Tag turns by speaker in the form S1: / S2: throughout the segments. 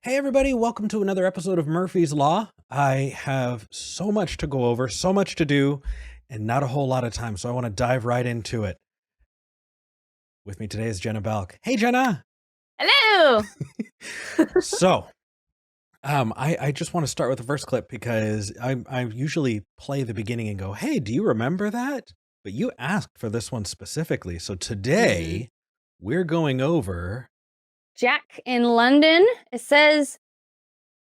S1: Hey, everybody, welcome to another episode of Murphy's Law. I have so much to go over, so much to do, and not a whole lot of time, so I want to dive right into it. With me today is Jenna Balk. Hey, Jenna!
S2: Hello!
S1: So, I just want to start with the first clip because I usually play the beginning and go, hey, do you remember that? But you asked for this one specifically, so today we're going over...
S2: Jack in London. It says,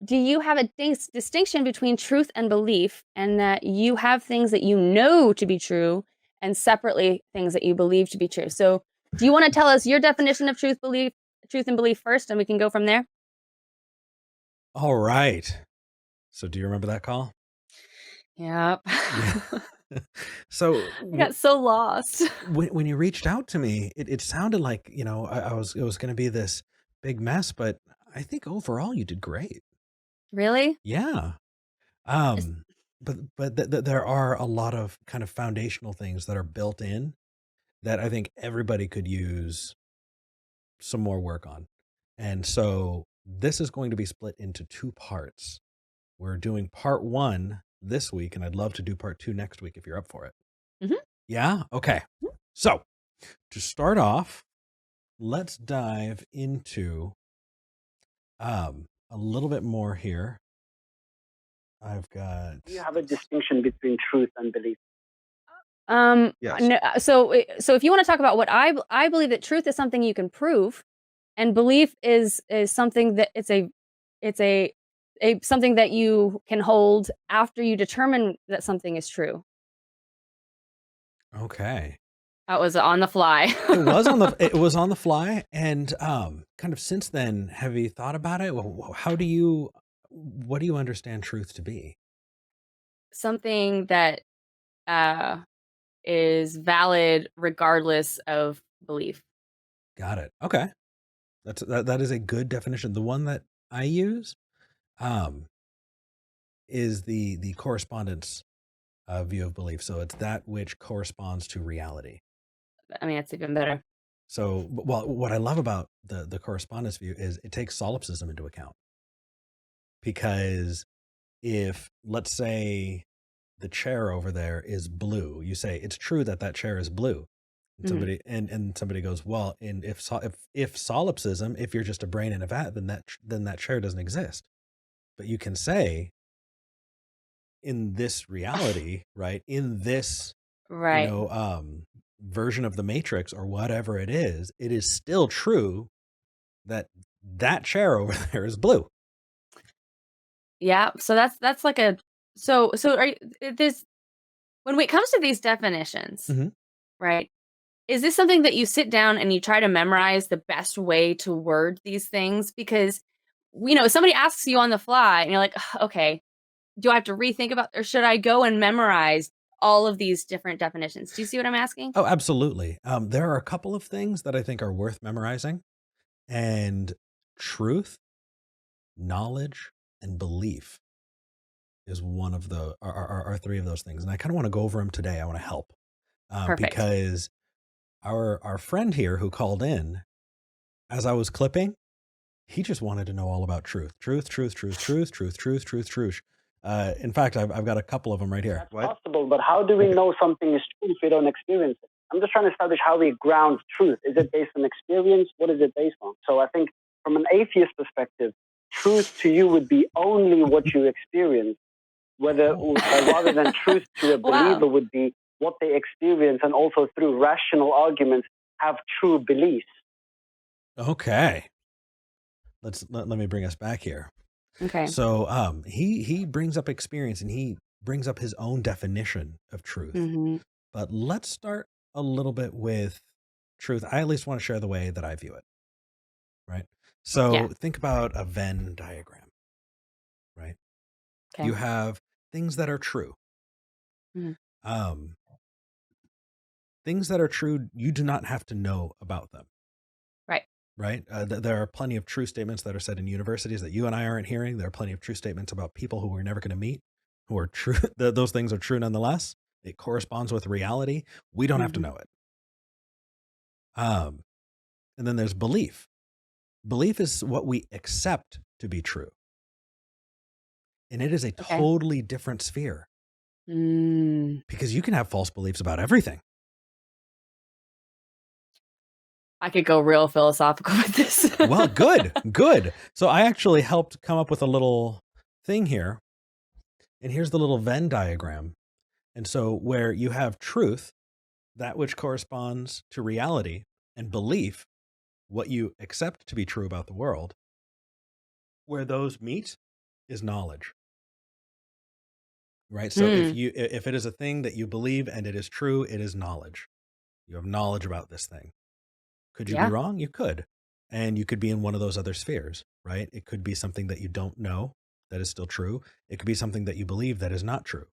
S2: do you have a distinction between truth and belief, and that you have things that you know to be true and separately things that you believe to be true? So do you want to tell us your definition of truth and belief first, and we can go from there?
S1: All right. So do you remember that call?
S2: Yep.
S1: Yeah. So
S2: I got so lost.
S1: when you reached out to me, it sounded like, it was going to be this big mess, but I think overall you did great.
S2: Really?
S1: Yeah.
S2: Is-
S1: Um, but there are a lot of kind of foundational things that are built in that I think everybody could use some more work on. And so this is going to be split into two parts. We're doing part one this week, and I'd love to do part two next week if you're up for it.
S2: Mhm.
S1: Yeah? Okay. So to start off, let's dive into a little bit more here. I've got...
S3: Do you have a distinction between truth and belief?
S1: Yes.
S2: No, so if you want to talk about what I believe, that truth is something you can prove, and belief is something that it's a something that you can hold after you determine that something is true.
S1: Okay.
S2: That was on the fly.
S1: It was on the fly, and kind of since then, have you thought about it? What do you understand truth to be?
S2: Something that is valid regardless of belief.
S1: Got it. Okay. That is a good definition. The one that I use is the correspondence view of belief. So it's that which corresponds to reality.
S2: I mean, that's even better.
S1: So, well, what I love about the correspondence view is it takes solipsism into account. Because if, let's say, the chair over there is blue, you say it's true that that chair is blue. And somebody and somebody goes, well, and if solipsism, if you're just a brain in a vat, then that chair doesn't exist. But you can say, in this reality, right? In this
S2: Right.
S1: version of the matrix or whatever it is still true that that chair over there is blue.
S2: Yeah. So that's like a are this when it comes to these definitions,
S1: Mhm.
S2: right? Is this something that you sit down and you try to memorize the best way to word these things? Because somebody asks you on the fly and you're like, "Ugh, okay, do I have to rethink about, or should I go and memorize all of these different definitions?" Do you see what I'm asking?
S1: Oh, absolutely. There are a couple of things that I think are worth memorizing, and truth, knowledge, and belief is one of the are three of those things. And I kind of want to go over them today. I want to help
S2: Perfect.
S1: because our friend here who called in, as I was clipping, he just wanted to know all about truth. Truth, truth, truth, truth, truth, truth, truth, truth. In fact, I've got a couple of them right here.
S3: That's possible, but how do we know something is true if we don't experience it? I'm just trying to establish how we ground truth. Is it based on experience? What is it based on? So I think from an atheist perspective, truth to you would be only what you experience, rather than truth to a believer would be what they experience, and also through rational arguments have true beliefs.
S1: Okay. Let me bring us back here.
S2: Okay.
S1: So he brings up experience, and he brings up his own definition of truth.
S2: Mm-hmm.
S1: But let's start a little bit with truth. I at least want to share the way that I view it. Right. So think about a Venn diagram. Right.
S2: Okay.
S1: You have things that are true.
S2: Mm-hmm.
S1: Things that are true, you do not have to know about them.
S2: Right.
S1: Right. There are plenty of true statements that are said in universities that you and I aren't hearing. There are plenty of true statements about people who we're never going to meet, who are true. Those things are true nonetheless. It corresponds with reality. We don't have to know it. And then there's belief. Belief is what we accept to be true. And it is a
S2: Okay.
S1: totally different sphere
S2: Mm,
S1: because you can have false beliefs about everything.
S2: I could go real philosophical with this.
S1: Well, good. So I actually helped come up with a little thing here. And here's the little Venn diagram. And so where you have truth, that which corresponds to reality, and belief, what you accept to be true about the world, where those meet is knowledge. Right? So if it is a thing that you believe and it is true, it is knowledge. You have knowledge about this thing. Could you be
S2: Yeah.
S1: wrong? You could. And you could be in one of those other spheres, right? It could be something that you don't know that is still true. It could be something that you believe that is not true.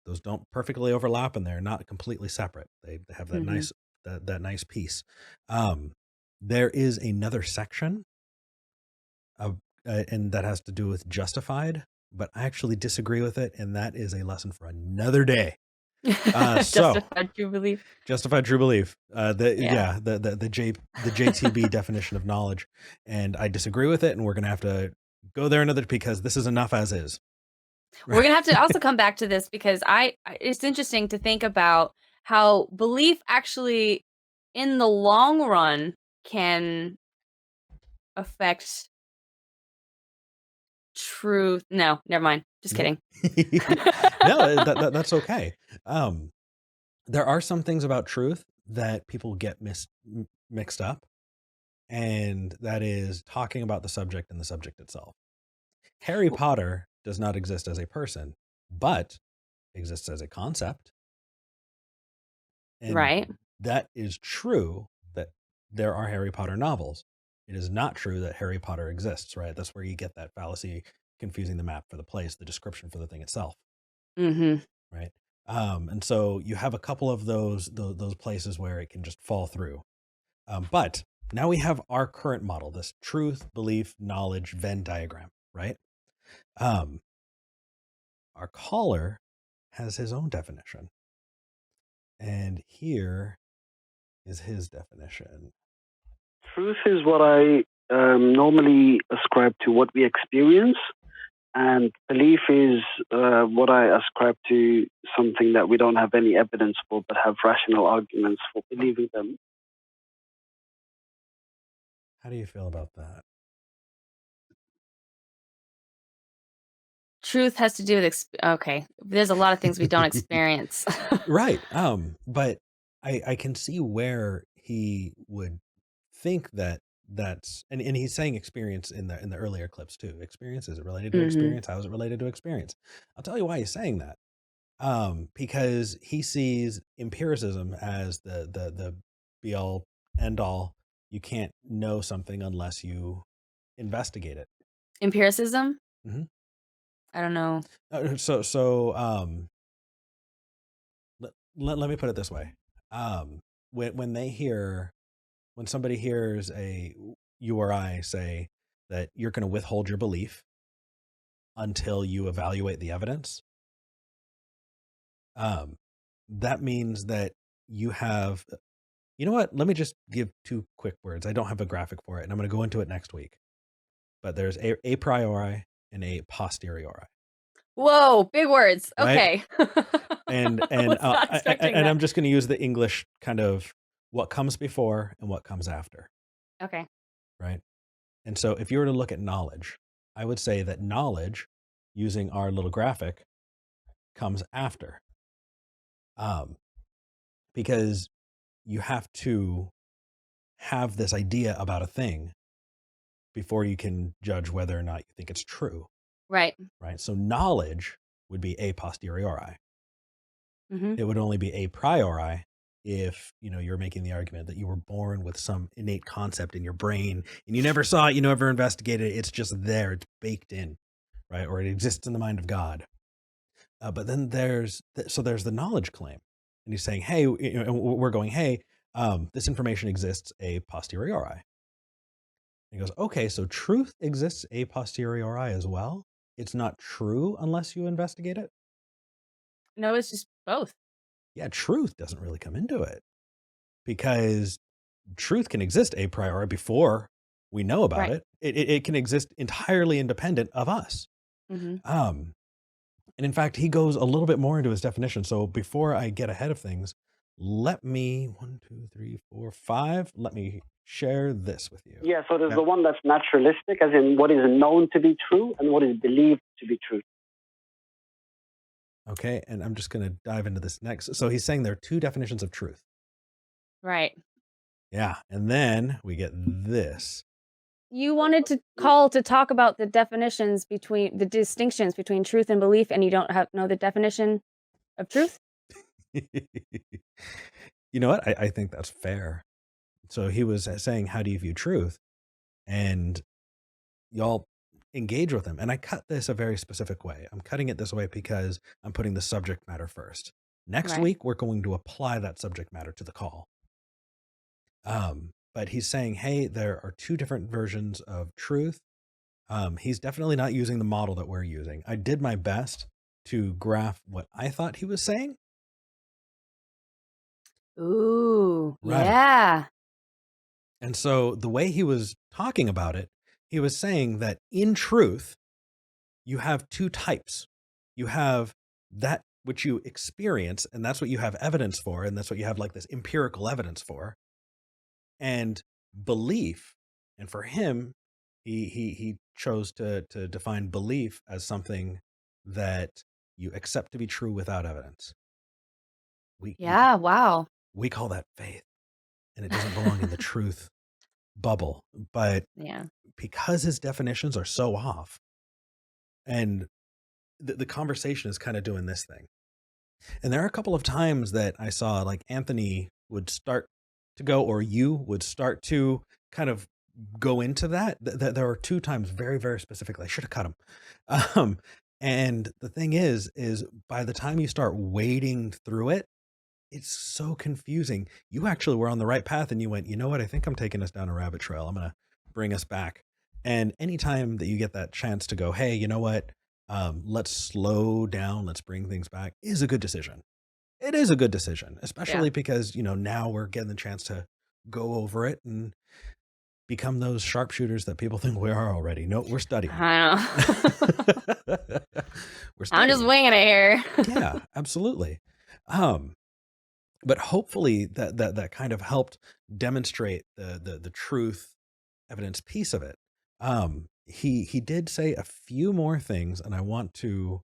S1: Those don't perfectly overlap and they're not completely separate. They have that
S2: Mhm.
S1: that nice piece. There is another section of, and that has to do with justified, but I actually disagree with it, and that is a lesson for another day. So
S2: Justified true belief.
S1: justified true belief,
S2: Yeah.
S1: the JTB definition of knowledge, and I disagree with it, and we're gonna have to go there another because this is enough as is.
S2: We're gonna have to also come back to this because it's interesting to think about how belief actually, in the long run, can affect truth. No, never mind. Just
S1: Nope.
S2: kidding.
S1: No, that's okay. There are some things about truth that people get mixed up, and that is talking about the subject and the subject itself. Harry Potter does not exist as a person, but exists as a concept. And
S2: Right.
S1: that is true that there are Harry Potter novels. It is not true that Harry Potter exists, right? That's where you get that fallacy, confusing the map for the place, the description for the thing itself,
S2: Mm-hmm.
S1: right? And so you have a couple of those places where it can just fall through. But now we have our current model, this truth, belief, knowledge, Venn diagram, right? Our caller has his own definition. And here is his definition.
S3: Truth is what I normally ascribe to what we experience, and belief is what I ascribe to something that we don't have any evidence for, but have rational arguments for believing them.
S1: How do you feel about that?
S2: Truth has to do with okay. There's a lot of things we don't experience.
S1: Right. But I can see where he would think that that's and he's saying experience in the earlier clips too. Experience, is it related to
S2: Mhm.
S1: experience? How is it related to experience? I'll tell you why he's saying that. Because he sees empiricism as the be all end all. You can't know something unless you investigate it.
S2: Empiricism?
S1: Mhm.
S2: I don't know.
S1: Let me put it this way. When somebody hears you or I say that you're going to withhold your belief until you evaluate the evidence, that means that you have, you know what? Let me just give two quick words. I don't have a graphic for it, and I'm going to go into it next week. But there's a priori and a posteriori,
S2: Whoa, big words.
S1: right?
S2: Okay.
S1: And
S2: Was not expecting
S1: and
S2: that.
S1: I'm just going to use the English kind of what comes before and what comes after,
S2: Okay.
S1: right? And so if you were to look at knowledge, I would say that knowledge, using our little graphic, comes after. Because you have to have this idea about a thing before you can judge whether or not you think it's true,
S2: Right.
S1: right? So knowledge would be a posteriori.
S2: Mhm.
S1: It would only be a priori if, you're making the argument that you were born with some innate concept in your brain and you never saw it, you never investigated it. It's just there, it's baked in, right? Or it exists in the mind of God. But then there's the knowledge claim, and he's saying, hey, and we're going, hey, this information exists a posteriori. And he goes, okay, so truth exists a posteriori as well. It's not true unless you investigate it.
S2: No, it's just both.
S1: Yeah, truth doesn't really come into it because truth can exist a priori before We know about
S2: Right.
S1: it can exist entirely independent of us.
S2: Hmm.
S1: And in fact, he goes a little bit more into his definition. So before I get ahead of things, let me 1, 2, 3, 4, 5. Let me share this with you.
S3: Yeah, so there's
S1: Yeah.
S3: the one that's naturalistic, as in what is known to be true and what is believed to be true.
S1: Okay, and I'm just going to dive into this next. So he's saying there are two definitions of truth.
S2: Right.
S1: Yeah, and then we get this.
S2: You wanted to talk about the definitions between the distinctions between truth and belief, and you don't know the definition of truth?
S1: You know what? I think that's fair. So he was saying, how do you view truth? And y'all engage with him. And I cut this a very specific way. I'm cutting it this way because I'm putting the subject matter first. Next
S2: Right.
S1: week, we're going to apply that subject matter to the call. But he's saying, hey, there are two different versions of truth. He's definitely not using the model that we're using. I did my best to graph what I thought he was saying.
S2: Ooh,
S1: Right.
S2: yeah.
S1: And so the way he was talking about it, he was saying that in truth, you have two types. You have that which you experience, and that's what you have evidence for, and that's what you have like this empirical evidence for, and belief. And for him, he chose to define belief as something that you accept to be true without evidence.
S2: Yeah, wow.
S1: We call that faith, and it doesn't belong in the truth bubble. But
S2: Yeah.
S1: because his definitions are so off, and the conversation is kind of doing this thing. And there are a couple of times that I saw like Anthony would start to go, or you would start to kind of go into that. There are two times very, very specifically. I should have cut them. And the thing is by the time you start wading through it, it's so confusing. You actually were on the right path and you went, you know what? I think I'm taking us down a rabbit trail. I'm going to bring us back. And anytime that you get that chance to go, hey, you know what? Let's slow down. Let's bring things back is a good decision. It is a good decision, especially because, now we're getting the chance to go over it and become those sharpshooters that people think we are already. No, we're studying.
S2: I know.
S1: We're
S2: I'm just
S1: studying.
S2: winging it here.
S1: Yeah, absolutely. But hopefully that kind of helped demonstrate the truth evidence piece of it. He did say a few more things, and I want to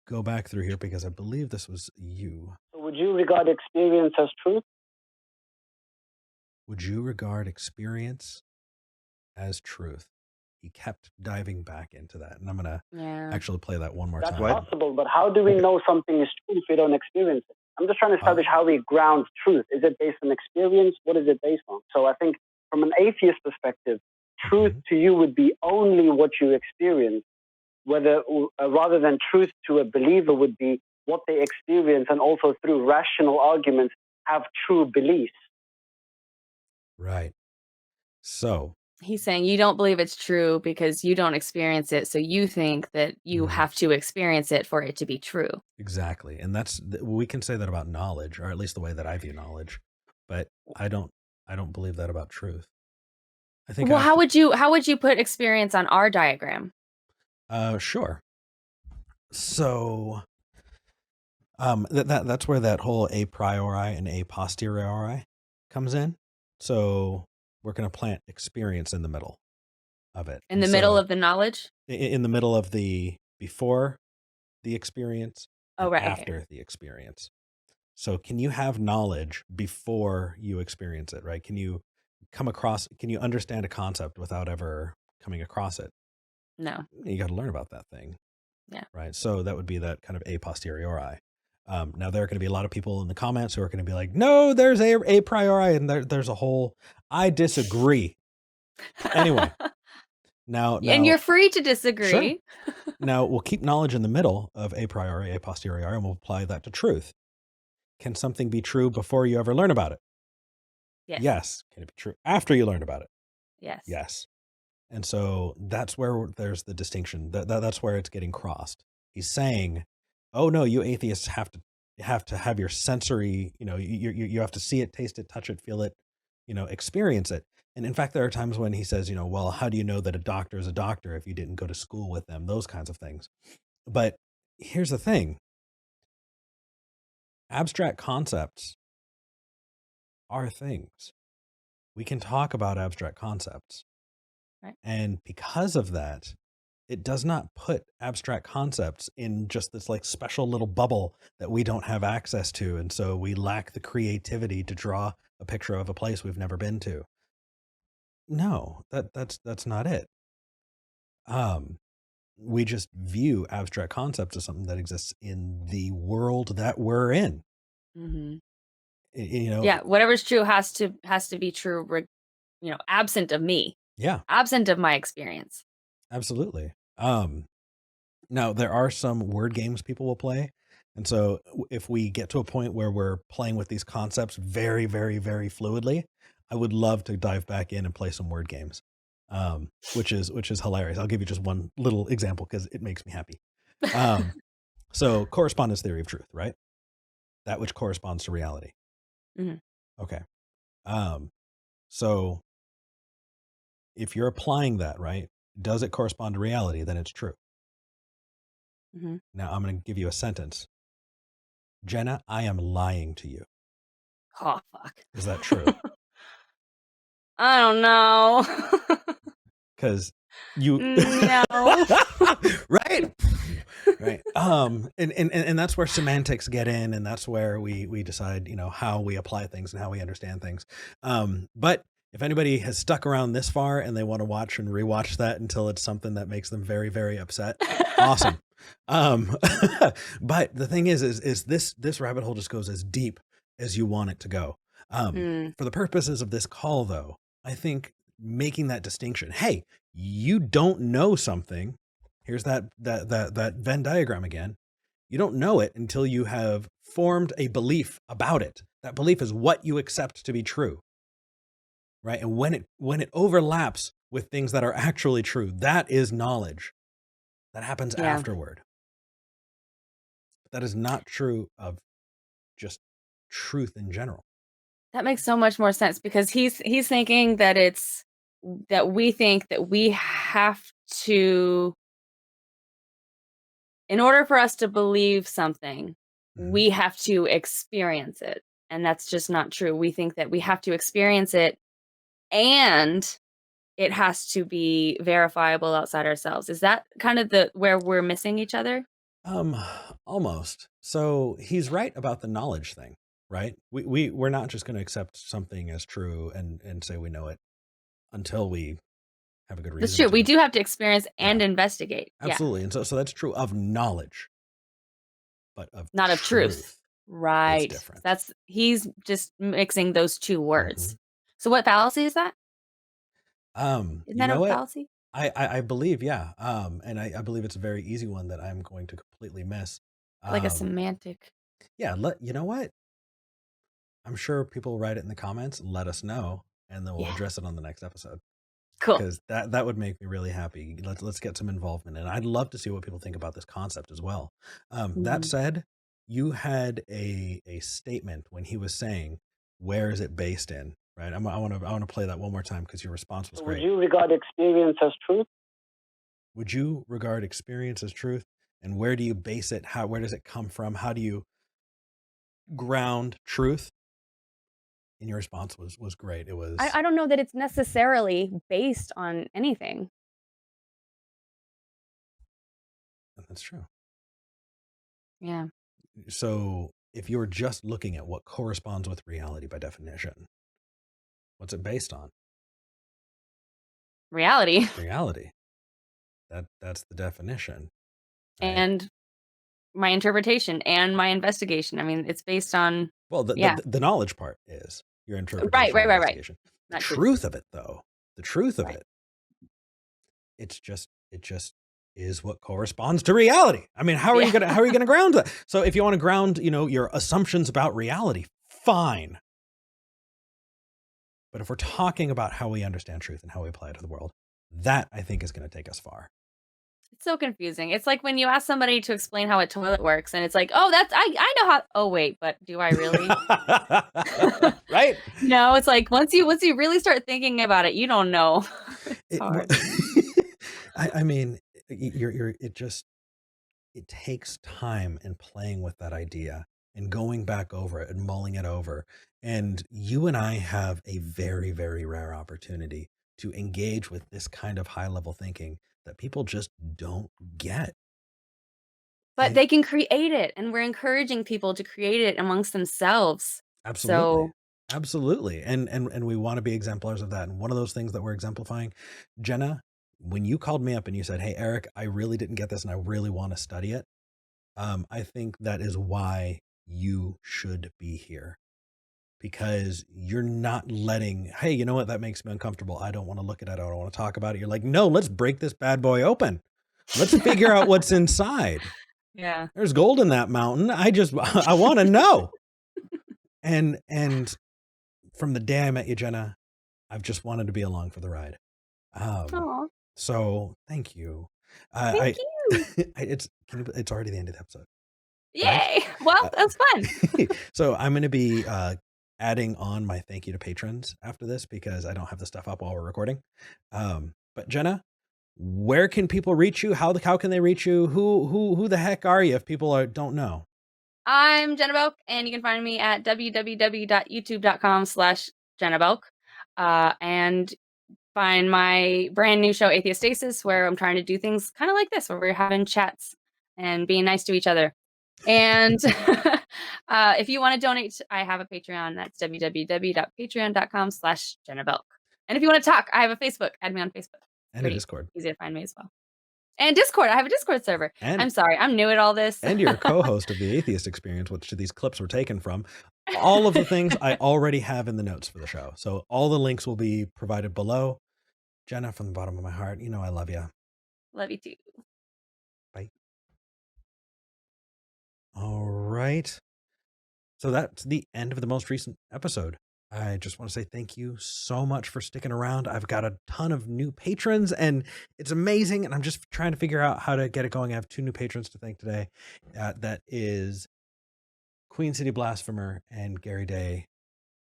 S1: go back through here because I believe this was you.
S3: So would you regard experience as truth?
S1: Would you regard experience as truth? He kept diving back into that, and I'm gonna actually play that one more
S3: That's
S1: time.
S3: possible, but how do we know something is true if we don't experience it? I'm just trying to establish how we ground truth. Is it based on experience? What is it based on? So I think from an atheist perspective, truth to you would be only what you experience, whether rather than truth to a believer would be what they experience and also through rational arguments have true beliefs.
S1: Right. So
S2: he's saying you don't believe it's true because you don't experience it. So you think that you have to experience it for it to be true.
S1: Exactly. And we can say that about knowledge, or at least the way that I view knowledge, but I don't believe that about truth. I think.
S2: Well, how would you put experience on our diagram?
S1: Sure. So, that's where that whole a priori and a posteriori comes in. So we're going to plant experience in the middle of it.
S2: In the middle of the knowledge?
S1: In the middle of the before the experience and after the experience. So can you have knowledge before you experience it, right? Can you understand a concept without ever coming across it?
S2: No.
S1: You got to learn about that thing.
S2: Yeah.
S1: Right. So that would be that kind of a posteriori. Now there are going to be a lot of people in the comments who are going to be like, no, there's a priori, and there's a whole, I disagree. Anyway, now,
S2: and you're free to disagree.
S1: Sure. Now we'll keep knowledge in the middle of a priori, a posteriori, and we'll apply that to truth. Can something be true before you ever learn about it?
S2: Yes.
S1: Yes. Can it be true after you learn about it?
S2: Yes.
S1: Yes. And so that's where there's the distinction. That's where it's getting crossed. He's saying, oh no, you atheists have to have your sensory, you have to see it, taste it, touch it, feel it, experience it. And in fact, there are times when he says, well, how do you know that a doctor is a doctor if you didn't go to school with them? Those kinds of things. But here's the thing. Abstract concepts are things. We can talk about abstract concepts.
S2: Right.
S1: And because of that, it does not put abstract concepts in just this like special little bubble that we don't have access to. And so we lack the creativity to draw a picture of a place we've never been to. No, that's not it. We just view abstract concepts as something that exists in the world that we're in.
S2: Mm-hmm.
S1: Yeah,
S2: whatever's true has to be true, absent of me.
S1: Yeah,
S2: absent of my experience.
S1: Absolutely. Now there are some word games people will play. And so if we get to a point where we're playing with these concepts very, very, very fluidly, I would love to dive back in and play some word games, which is hilarious. I'll give you just one little example because it makes me happy. So correspondence theory of truth, right? That which corresponds to reality.
S2: Mm-hmm.
S1: Okay. So if you're applying that, right, does it correspond to reality? Then it's true.
S2: Mm-hmm.
S1: Now I'm going to give you a sentence. Jenna, I am lying to you.
S2: Oh, fuck.
S1: Is that true?
S2: I don't know.
S1: Because you
S2: No.
S1: right? Right. And that's where semantics get in, and that's where we decide, how we apply things and how we understand things. But if anybody has stuck around this far and they want to watch and rewatch that until it's something that makes them very, very upset, awesome. But the thing is this rabbit hole just goes as deep as you want it to go. For the purposes of this call, though, I think making that distinction, hey, you don't know something. Here's that Venn diagram again. You don't know it until you have formed a belief about it. That belief is what you accept to be true. Right? And when it overlaps with things that are actually true, that is knowledge. That happens afterward. That is not true of just truth in general.
S2: That makes so much more sense because he's thinking that we think that we have to, in order for us to believe something, we have to experience it. And that's just not true. We think that we have to experience it and it has to be verifiable outside ourselves. Is that kind of where we're missing each other?
S1: Almost. So he's right about the knowledge thing, right? We're not just going to accept something as true and say we know it until we have a good reason.
S2: That's true. We do have to experience and investigate.
S1: Absolutely. And so that's true of knowledge, but
S2: not of truth. Right.
S1: It's different.
S2: He's just mixing those two words. So what fallacy is that? Isn't that a fallacy?
S1: I believe, yeah. And I believe it's a very easy one that I'm going to completely miss.
S2: Like a semantic.
S1: Yeah. You know what? I'm sure people write it in the comments, let us know, and then we'll address it on the next episode.
S2: Cool.
S1: Because that would make me really happy. Let's get some involvement. And I'd love to see what people think about this concept as well. That said, you had a statement when he was saying, where is it based in? Right. I want to play that one more time because your response was great.
S3: Would you regard experience as truth?
S1: Would you regard experience as truth? And where do you base it? Where does it come from? How do you ground truth? And your response was great. It was.
S2: I don't know that it's necessarily based on anything.
S1: That's true.
S2: Yeah.
S1: So if you're just looking at what corresponds with reality by definition, what's it based on?
S2: Reality.
S1: Reality. That's the definition.
S2: Right? And my interpretation and my investigation. I mean, it's based on.
S1: Well, the knowledge part is your interpretation.
S2: Right.
S1: The truth of it, though, it just is what corresponds to reality. I mean, how are you gonna ground that? So if you want to ground, your assumptions about reality, fine. But if we're talking about how we understand truth and how we apply it to the world, that I think is going to take us far.
S2: It's so confusing. It's like when you ask somebody to explain how a toilet works, and it's like, oh, I know how. Oh wait, but do I really?
S1: Right?
S2: It's like once you really start thinking about it, you don't know. It's hard.
S1: I mean, it takes time and playing with that idea and going back over it and mulling it over. And you and I have a very, very rare opportunity to engage with this kind of high level thinking that people just don't get.
S2: But they can create it, and we're encouraging people to create it amongst themselves.
S1: Absolutely.
S2: So
S1: Absolutely. And we want to be exemplars of that. And one of those things that we're exemplifying, Jenna, when you called me up and you said, "Hey, Eric, I really didn't get this and I really want to study it," I think that is why you should be here, because you're not letting, hey, you know what? That makes me uncomfortable. I don't want to look at it. I don't want to talk about it. You're like, no, let's break this bad boy open. Let's figure out what's inside.
S2: yeah.
S1: There's gold in that mountain. I want to know. And from the day I met you, Jenna, I've just wanted to be along for the ride.
S2: Aw,
S1: So thank you.
S2: thank you.
S1: It's already the end of the episode.
S2: Yay! Well, that was fun.
S1: So I'm going to be adding on my thank you to patrons after this because I don't have the stuff up while we're recording. But Jenna, where can people reach you? How can they reach you? Who the heck are you if people don't know?
S2: I'm Jenna Belk, and you can find me at www.youtube.com/Jenna Belk. And find my brand new show, Atheistasis, where I'm trying to do things kind of like this, where we're having chats and being nice to each other. And if you want to donate, I have a Patreon. That's www.patreon.com/Jenna Belk. And if you want to talk, I have a Facebook. Add me on Facebook.
S1: And a Discord.
S2: Easy to find me as well. And Discord. I have a Discord server.
S1: And,
S2: I'm sorry. I'm new at all this.
S1: And you're a co-host of the Atheist Experience, which these clips were taken from. All of the things I already have in the notes for the show. So all the links will be provided below. Jenna, from the bottom of my heart, you know I love you.
S2: Love you too.
S1: Bye. All right. So that's the end of the most recent episode. I just want to say thank you so much for sticking around. I've got a ton of new patrons and it's amazing. And I'm just trying to figure out how to get it going. I have 2 new patrons to thank today. That is Queen City Blasphemer and Gary Day.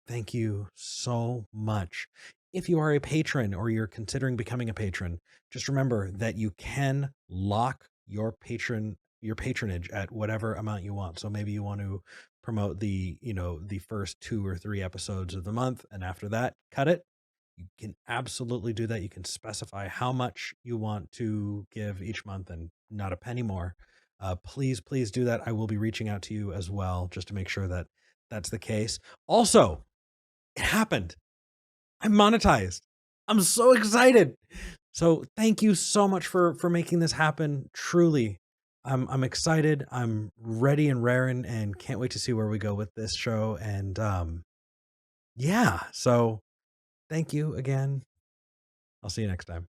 S1: Thank you so much. If you are a patron or you're considering becoming a patron, just remember that you can lock your patronage at whatever amount you want. So maybe you want to promote the first 2 or 3 episodes of the month, and after that, cut it. You can absolutely do that. You can specify how much you want to give each month and not a penny more. Please do that. I will be reaching out to you as well, just to make sure that that's the case. Also, it happened. I'm monetized. I'm so excited. So thank you so much for making this happen. Truly, I'm excited. I'm ready and raring and can't wait to see where we go with this show. And yeah, so thank you again. I'll see you next time.